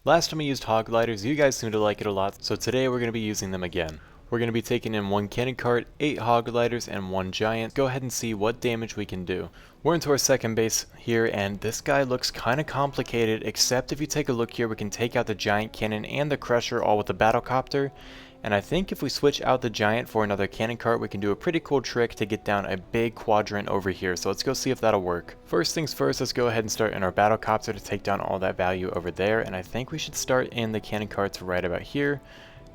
Last time we used hog gliders, you guys seem to like it a lot, so today we're going to be using them again. We're going to be taking in one cannon cart, 8 hog gliders, and one giant. Go ahead and see what damage we can do. We're into our second base here, and this guy looks kind of complicated, except if you take a look here, we can take out the giant cannon and the crusher all with the battlecopter. And I think if we switch out the giant for another cannon cart, we can do a pretty cool trick to get down a big quadrant over here. So let's go see if that'll work. First things first, let's go ahead and start in our battlecopter to take down all that value over there. And I think we should start in the cannon carts right about here.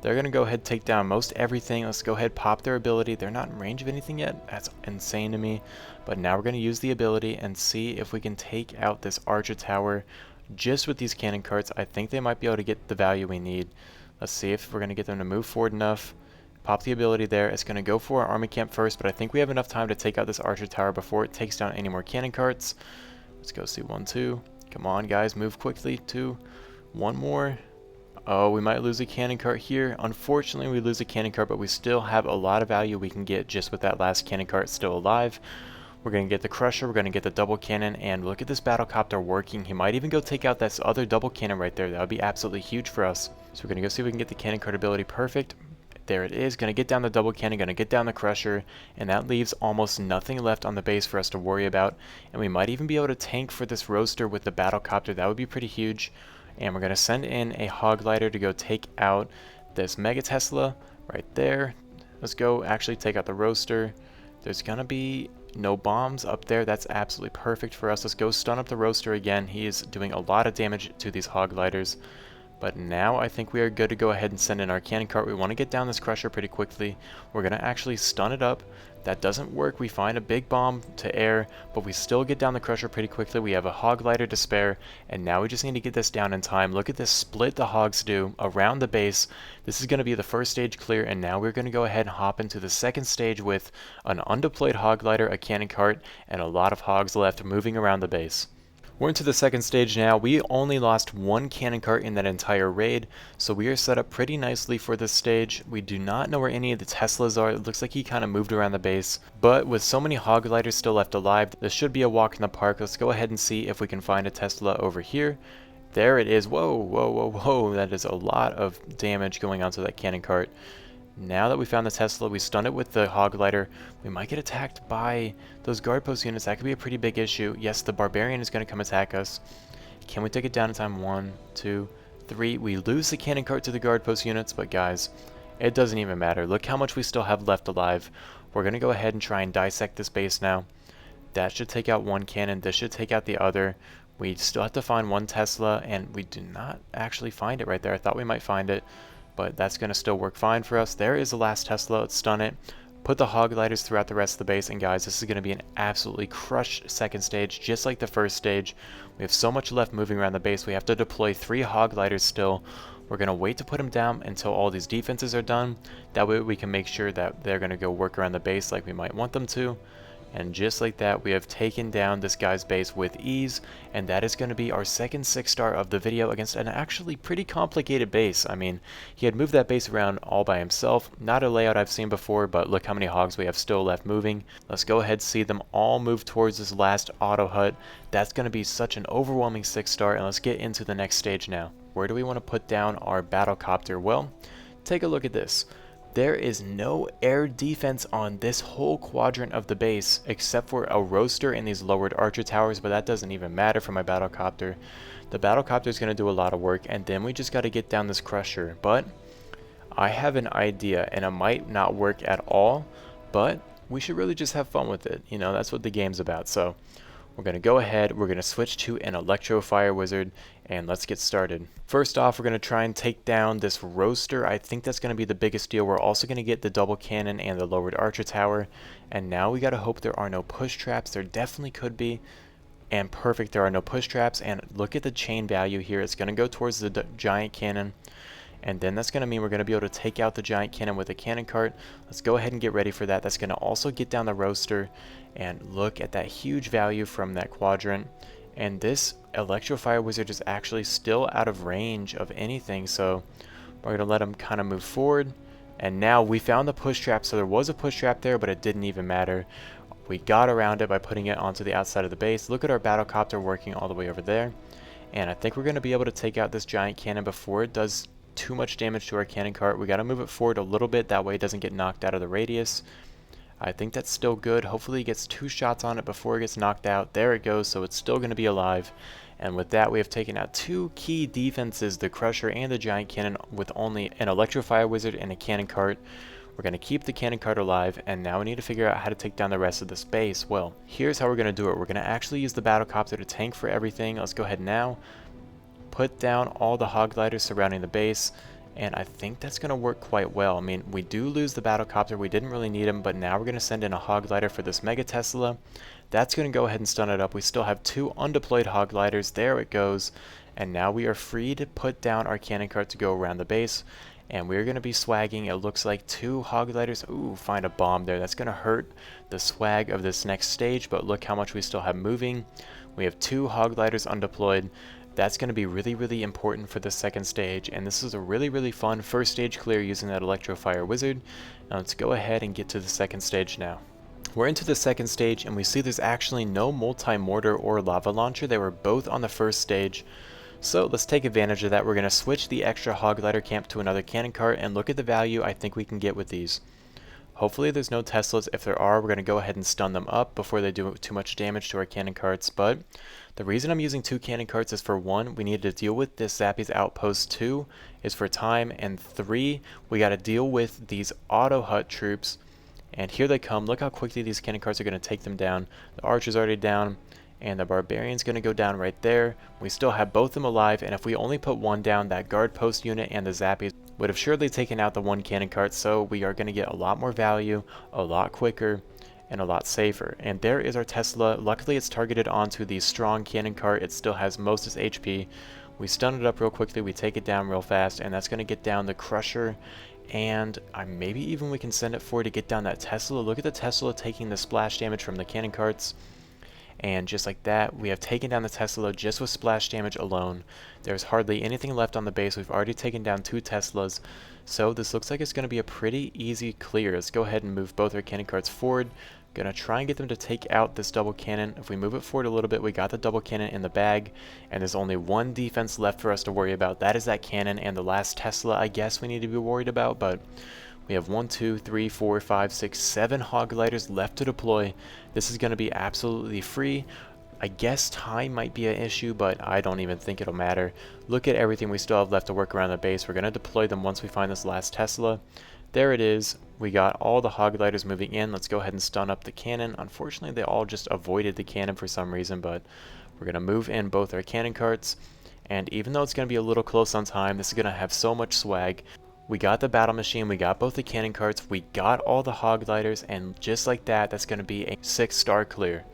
They're going to go ahead and take down most everything. Let's go ahead and pop their ability. They're not in range of anything yet. That's insane to me. But now we're going to use the ability and see if we can take out this archer tower just with these cannon carts. I think they might be able to get the value we need. Let's see if we're going to get them to move forward enough. Pop the ability there. It's going to go for our army camp first, but I think we have enough time to take out this archer tower before it takes down any more cannon carts. Let's go see 1, 2. Come on, guys, move quickly. 2. 1 more. Oh, we might lose a cannon cart here. Unfortunately, we lose a cannon cart, but we still have a lot of value we can get just with that last cannon cart still alive. We're going to get the crusher, we're going to get the double cannon, and look at this battlecopter working. He might even go take out this other double cannon right there. That would be absolutely huge for us. So we're going to go see if we can get the cannon cart ability perfect. There it is. Going to get down the double cannon, going to get down the crusher, and that leaves almost nothing left on the base for us to worry about. And we might even be able to tank for this roaster with the battlecopter. That would be pretty huge. And we're going to send in a hog glider to go take out this Mega Tesla right there. Let's go actually take out the roaster. There's going to be no bombs up there. That's absolutely perfect for us. Let's go stun up the roaster again. He is doing a lot of damage to these hog gliders. But now I think we are good to go ahead and send in our cannon cart. We want to get down this crusher pretty quickly. We're going to actually stun it up. That doesn't work. We find a big bomb to air, but we still get down the crusher pretty quickly. We have a hog glider to spare, and now we just need to get this down in time. Look at this split the hogs do around the base. This is going to be the first stage clear, and now we're going to go ahead and hop into the second stage with an undeployed hog glider, a cannon cart, and a lot of hogs left moving around the base. We're into the second stage now. We only lost one cannon cart in that entire raid, so we are set up pretty nicely for this stage. We do not know where any of the Teslas are. It looks like he kind of moved around the base, but with so many hog gliders still left alive, this should be a walk in the park. Let's go ahead and see if we can find a Tesla over here. There it is. Whoa, whoa, whoa, whoa. That is a lot of damage going onto that cannon cart. Now that we found the Tesla, we stun it with the hog glider. We might get attacked by those guard post units. That could be a pretty big issue. Yes, the barbarian is going to come attack us. Can we take it down in time? 1, 2, 3. We lose the cannon cart to the guard post units, but guys, it doesn't even matter. Look how much we still have left alive. We're going to go ahead and try and dissect this base now. That should take out one cannon. This should take out the other. We still have to find one Tesla, and we do not actually find it right there. I thought we might find it, but that's going to still work fine for us. There is the last Tesla. Let's stun it. Put the hog gliders throughout the rest of the base, and guys, this is going to be an absolutely crushed second stage, just like the first stage. We have so much left moving around the base. We have to deploy 3 hog gliders still. We're going to wait to put them down until all these defenses are done. That way we can make sure that they're going to go work around the base like we might want them to. And just like that, we have taken down this guy's base with ease, and that is going to be our second 6-star of the video against an actually pretty complicated base. I mean, he had moved that base around all by himself. Not a layout I've seen before, but look how many hogs we have still left moving. Let's go ahead and see them all move towards this last auto hut. That's going to be such an overwhelming 6-star, and let's get into the next stage now. Where do we want to put down our battlecopter? Well, take a look at this. There is no air defense on this whole quadrant of the base except for a roaster and these lowered archer towers, but that doesn't even matter for my battlecopter. The battlecopter is going to do a lot of work, and then we just got to get down this crusher. But I have an idea, and it might not work at all, but we should really just have fun with it. You know, that's what the game's about. So we're going to go ahead, we're going to switch to an Electro Fire Wizard, and let's get started. First off, we're going to try and take down this roaster. I think that's going to be the biggest deal. We're also going to get the double cannon and the lowered archer tower. And now we got to hope there are no push traps. There definitely could be. And perfect, there are no push traps. And look at the chain value here. It's going to go towards the giant cannon. And then that's going to mean we're going to be able to take out the giant cannon with a cannon cart. Let's go ahead and get ready for that. That's going to also get down the roaster. And look at that huge value from that quadrant. And this Electro Fire Wizard is actually still out of range of anything, so we're going to let him kind of move forward. And now we found the push trap, so there was a push trap there, but it didn't even matter. We got around it by putting it onto the outside of the base. Look at our battlecopter working all the way over there. and I think we're going to be able to take out this giant cannon before it does too much damage to our cannon cart. We got to move it forward a little bit, that way it doesn't get knocked out of the radius. I think that's still good. Hopefully he gets 2 shots on it before it gets knocked out. There it goes, so it's still going to be alive. And with that, we have taken out 2 key defenses, the Crusher and the Giant Cannon, with only an Electro Wizard and a Cannon Cart. We're going to keep the Cannon Cart alive, and now we need to figure out how to take down the rest of this base. Well, here's how we're going to do it. We're going to actually use the Battlecopter to tank for everything. Let's go ahead now. Put down all the Hog Gliders surrounding the base. And I think that's going to work quite well. I mean, we do lose the Battlecopter. We didn't really need him, but now we're going to send in a Hog Glider for this Mega Tesla. That's going to go ahead and stun it up. We still have 2 undeployed Hog Gliders. There it goes. And now we are free to put down our Cannon Cart to go around the base. And we're going to be swagging, it looks like 2 Hog Gliders. Ooh, find a bomb there. That's going to hurt the swag of this next stage, but look how much we still have moving. We have 2 Hog Gliders undeployed. That's going to be really, really important for the second stage, and this is a really, really fun first stage clear using that Electro Wizard. Now let's go ahead and get to the second stage now. We're into the second stage, and we see there's actually no multi-mortar or lava launcher. They were both on the first stage. So let's take advantage of that. We're going to switch the extra Hog Glider camp to another Cannon Cart, and look at the value I think we can get with these. Hopefully there's no Teslas. If there are, we're going to go ahead and stun them up before they do too much damage to our Cannon Carts, but the reason I'm using 2 Cannon Carts is for 1, we need to deal with this Zappy's Outpost, 2 is for time, and 3, we got to deal with these Auto Hut troops. And here they come. Look how quickly these Cannon Carts are going to take them down. The Archer's already down, and the Barbarian's going to go down right there. We still have both of them alive, and if we only put 1 down, that Guard Post unit and the Zappies would have surely taken out the 1 Cannon Cart, so we are going to get a lot more value, a lot quicker, and a lot safer. And there is our Tesla. Luckily it's targeted onto the strong Cannon Cart. It still has most of its HP. We stun it up real quickly, we take it down real fast, and that's going to get down the Crusher, and maybe even we can send it forward to get down that Tesla. Look at the Tesla taking the splash damage from the Cannon Carts. And just like that, we have taken down the Tesla just with splash damage alone. There's hardly anything left on the base. We've already taken down 2 Teslas. So this looks like it's going to be a pretty easy clear. Let's go ahead and move both our Cannon Carts forward. Gonna try and get them to take out this double cannon. If we move it forward a little bit, we got the double cannon in the bag, and there's only 1 defense left for us to worry about. That is that cannon and the last Tesla I guess we need to be worried about, but we have 1, 2, 3, 4, 5, 6, 7 Hog Gliders left to deploy. This is going to be absolutely free. I guess time might be an issue, but I don't even think it'll matter. Look at everything we still have left to work around the base. We're going to deploy them once we find this last Tesla. There it is. We got all the Hog Gliders moving in. Let's go ahead and stun up the cannon. Unfortunately, they all just avoided the cannon for some reason, but we're going to move in both our Cannon Carts. And even though it's going to be a little close on time, this is going to have so much swag. We got the battle machine, we got both the Cannon Carts, we got all the Hog Gliders, and just like that, that's going to be a 6-star clear.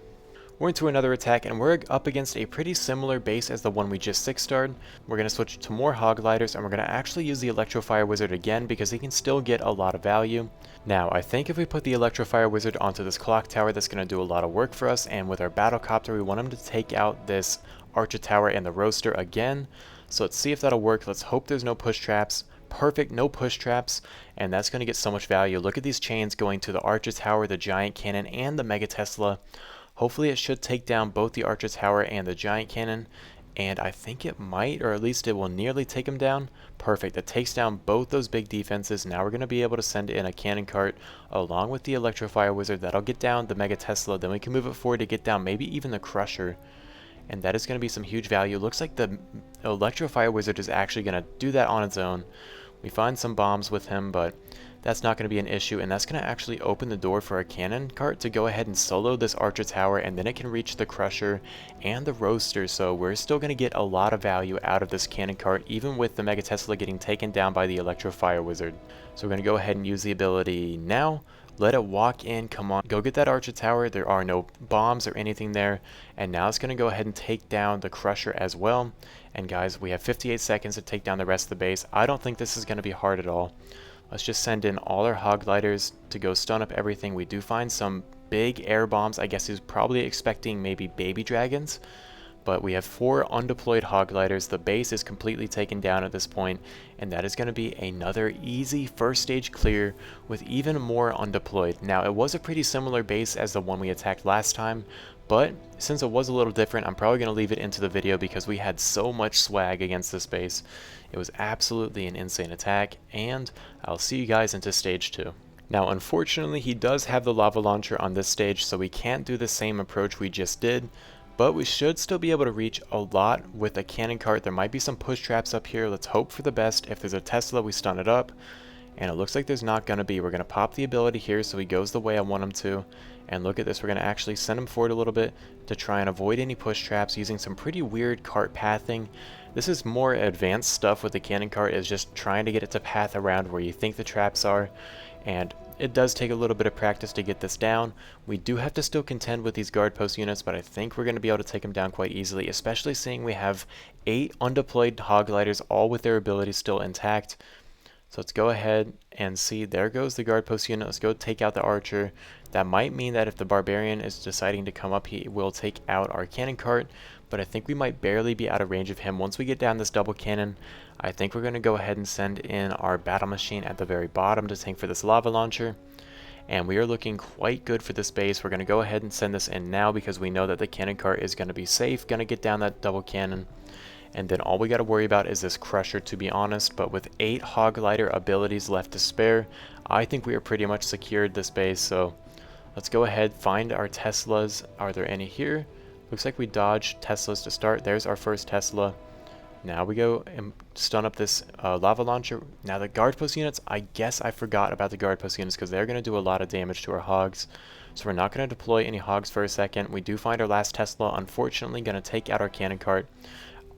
We're into another attack, and we're up against a pretty similar base as the one we just 6-starred. We're going to switch to more Hog Gliders, and we're going to actually use the Electro Wizard again because he can still get a lot of value. Now, I think if we put the Electro Wizard onto this clock tower, that's going to do a lot of work for us, and with our Battlecopter, we want him to take out this Archer Tower and the Roaster again. So let's see if that'll work. Let's hope there's no push traps. Perfect, no push traps, and that's going to get so much value. Look at these chains going to the Archer Tower, the Giant Cannon, and the Mega Tesla. Hopefully it should take down both the Archer Tower and the Giant Cannon, and I think it might, or at least it will nearly take them down. Perfect, that takes down both those big defenses. Now we're going to be able to send in a Cannon Cart along with the Electro Wizard. That'll get down the Mega Tesla, then we can move it forward to get down maybe even the Crusher. And that is going to be some huge value. Looks like the Electro Wizard is actually going to do that on its own. We find some bombs with him, but that's not going to be an issue, and that's going to actually open the door for a Cannon Cart to go ahead and solo this Archer Tower, and then it can reach the Crusher and the Roaster, so we're still going to get a lot of value out of this Cannon Cart, even with the Mega Tesla getting taken down by the Electro Wizard. So we're going to go ahead and use the ability now. Let it walk in, come on, go get that Archer Tower. There are no bombs or anything there, and now it's going to go ahead and take down the Crusher as well. And guys, we have 58 seconds to take down the rest of the base. I don't think this is going to be hard at all. Let's just send in all our Hog Gliders to go stun up everything. We do find some big air bombs. I guess he's probably expecting maybe baby dragons. But we have 4 undeployed Hog Gliders. The base is completely taken down at this point, and that is going to be another easy first stage clear with even more undeployed. Now, it was a pretty similar base as the one we attacked last time, But since it was a little different, I'm probably going to leave it into the video because we had so much swag against this base. It was absolutely an insane attack, and I'll see you guys into stage 2. Now unfortunately he does have the lava launcher on this stage, so we can't do the same approach we just did, but we should still be able to reach a lot with a cannon cart. There might be some push traps up here. Let's hope for the best. If there's a Tesla, we stun it up, and it looks like there's not going to be. We're going to pop the ability here so he goes the way I want him to, and look at this, we're going to actually send him forward a little bit to try and avoid any push traps using some pretty weird cart pathing. This is more advanced stuff with the cannon cart, is just trying to get it to path around where you think the traps are, and it does take a little bit of practice to get this down. We do have to still contend with these guard post units, but I think we're going to be able to take them down quite easily, especially seeing we have 8 undeployed hog gliders, all with their abilities still intact. So let's go ahead and see, there goes the guard post unit. Let's go take out the archer. That might mean that if the barbarian is deciding to come up, he will take out our cannon cart, but I think we might barely be out of range of him. Once we get down this double cannon, I think we're going to go ahead and send in our battle machine at the very bottom to tank for this lava launcher. And we are looking quite good for this base. We're going to go ahead and send this in now because we know that the cannon cart is going to be safe, going to get down that double cannon. And then all we got to worry about is this crusher, to be honest. But with 8 hog glider abilities left to spare, I think we are pretty much secured this base. So let's go ahead, find our Teslas. Are there any here? Looks like we dodged Teslas to start. There's our first Tesla. Now we go and stun up this lava launcher. Now the guard post units, I guess I forgot about the guard post units because they're going to do a lot of damage to our hogs. So we're not going to deploy any hogs for a second. We do find our last Tesla, unfortunately going to take out our cannon cart.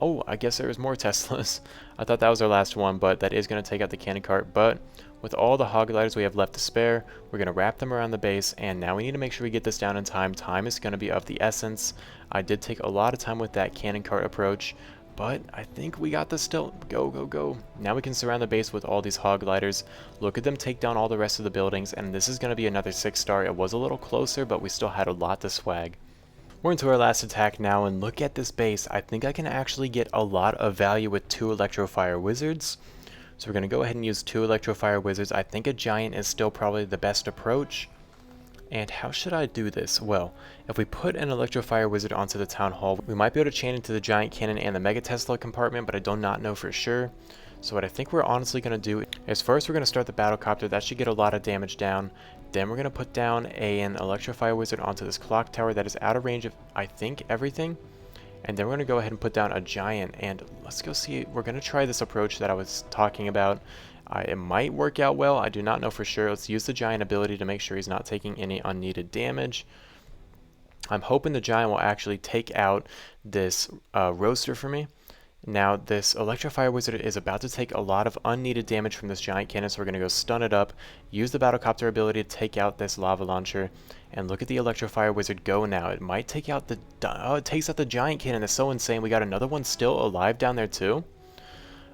Oh, I guess there was more Teslas. I thought that was our last one, but that is going to take out the cannon cart. But with all the hog gliders we have left to spare, we're going to wrap them around the base, and now we need to make sure we get this down in time. Time is going to be of the essence. I did take a lot of time with that cannon cart approach, but I think we got this still. Go, go, go. Now we can surround the base with all these hog gliders. Look at them take down all the rest of the buildings, and this is going to be another 6-star. It was a little closer, but we still had a lot to swag. We're into our last attack now, and look at this base. I think I can actually get a lot of value with 2 Electro-Fire Wizards. So we're going to go ahead and use 2 Electro-Fire Wizards. I think a Giant is still probably the best approach. And how should I do this? Well, if we put an Electro-Fire Wizard onto the Town Hall, we might be able to chain into the Giant Cannon and the Mega Tesla compartment, but I do not know for sure. So what I think we're honestly going to do is first we're going to start the Battlecopter. That should get a lot of damage down. Then we're going to put down an Electro-Fire Wizard onto this clock tower that is out of range of, I think, everything. And then we're going to go ahead and put down a Giant. And let's go see. We're going to try this approach that I was talking about. It might work out well. I do not know for sure. Let's use the Giant ability to make sure he's not taking any unneeded damage. I'm hoping the Giant will actually take out this roaster for me. Now this Electro-Fire Wizard is about to take a lot of unneeded damage from this Giant Cannon, so we're going to go stun it up, use the Battlecopter ability to take out this lava launcher, and look at the Electro-Fire Wizard go now. It might take out the... Oh, it takes out the Giant Cannon. That's so insane. We got another one still alive down there too.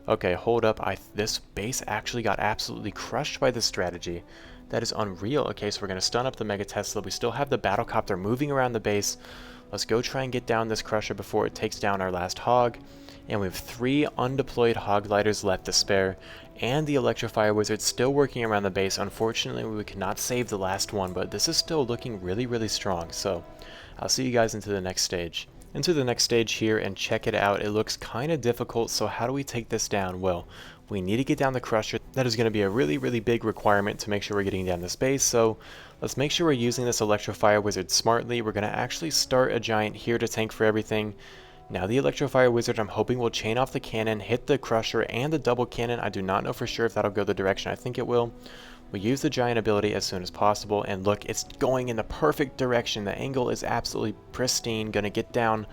Okay, hold up. This base actually got absolutely crushed by this strategy. That is unreal. Okay, so we're going to stun up the Mega Tesla. We still have the Battlecopter moving around the base. Let's go try and get down this Crusher before it takes down our last hog. And we have 3 undeployed hog gliders left to spare, and the Electro-Fire Wizard still working around the base. Unfortunately, we cannot save the last one, but this is still looking really, really strong. So I'll see you guys into the next stage. Into the next stage here, and check it out. It looks kind of difficult, so how do we take this down? Well, we need to get down the Crusher. That is going to be a really, really big requirement to make sure we're getting down this base, so let's make sure we're using this Electro-Fire Wizard smartly. We're going to actually start a Giant here to tank for everything. Now the Electro-Fire Wizard, I'm hoping will chain off the cannon, hit the Crusher and the double cannon. I do not know for sure if that'll go the direction I think it will. We use the Giant ability as soon as possible, and look, it's going in the perfect direction. The angle is absolutely pristine. Gonna get down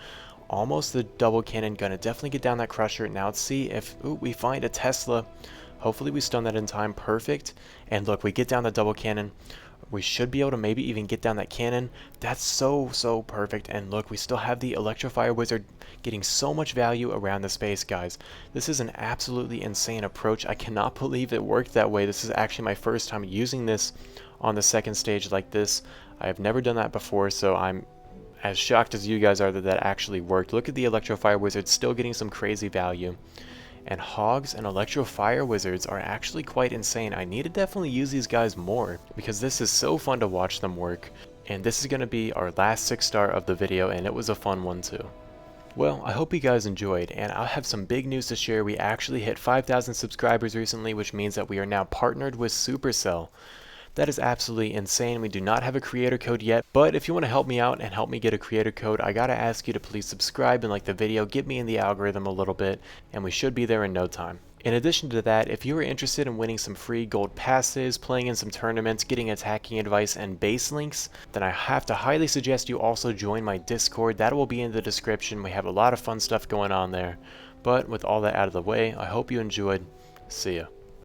almost the double cannon, gonna definitely get down that Crusher. Now let's see if we find a Tesla. Hopefully we stun that in time. Perfect. And look, we get down the double cannon. We should be able to maybe even get down that cannon. That's so perfect. And look, we still have the Electro-Fire Wizard getting so much value around the space, guys. This is an absolutely insane approach. I cannot believe it worked that way. This is actually my first time using this on the second stage like this. I have never done that before, so I'm as shocked as you guys are that that actually worked. Look at the Electro-Fire Wizard still getting some crazy value. And Hogs and Electro-Fire Wizards are actually quite insane. I need to definitely use these guys more because this is so fun to watch them work. And this is going to be our last 6-star of the video, and it was a fun one too. Well, I hope you guys enjoyed, and I'll have some big news to share. We actually hit 5,000 subscribers recently, which means that we are now partnered with Supercell. That is absolutely insane. We do not have a creator code yet, but if you want to help me out and help me get a creator code, I gotta ask you to please subscribe and like the video, get me in the algorithm a little bit, and we should be there in no time. In addition to that, if you are interested in winning some free gold passes, playing in some tournaments, getting attacking advice, and base links, then I have to highly suggest you also join my Discord. That will be in the description. We have a lot of fun stuff going on there. But with all that out of the way, I hope you enjoyed. See ya.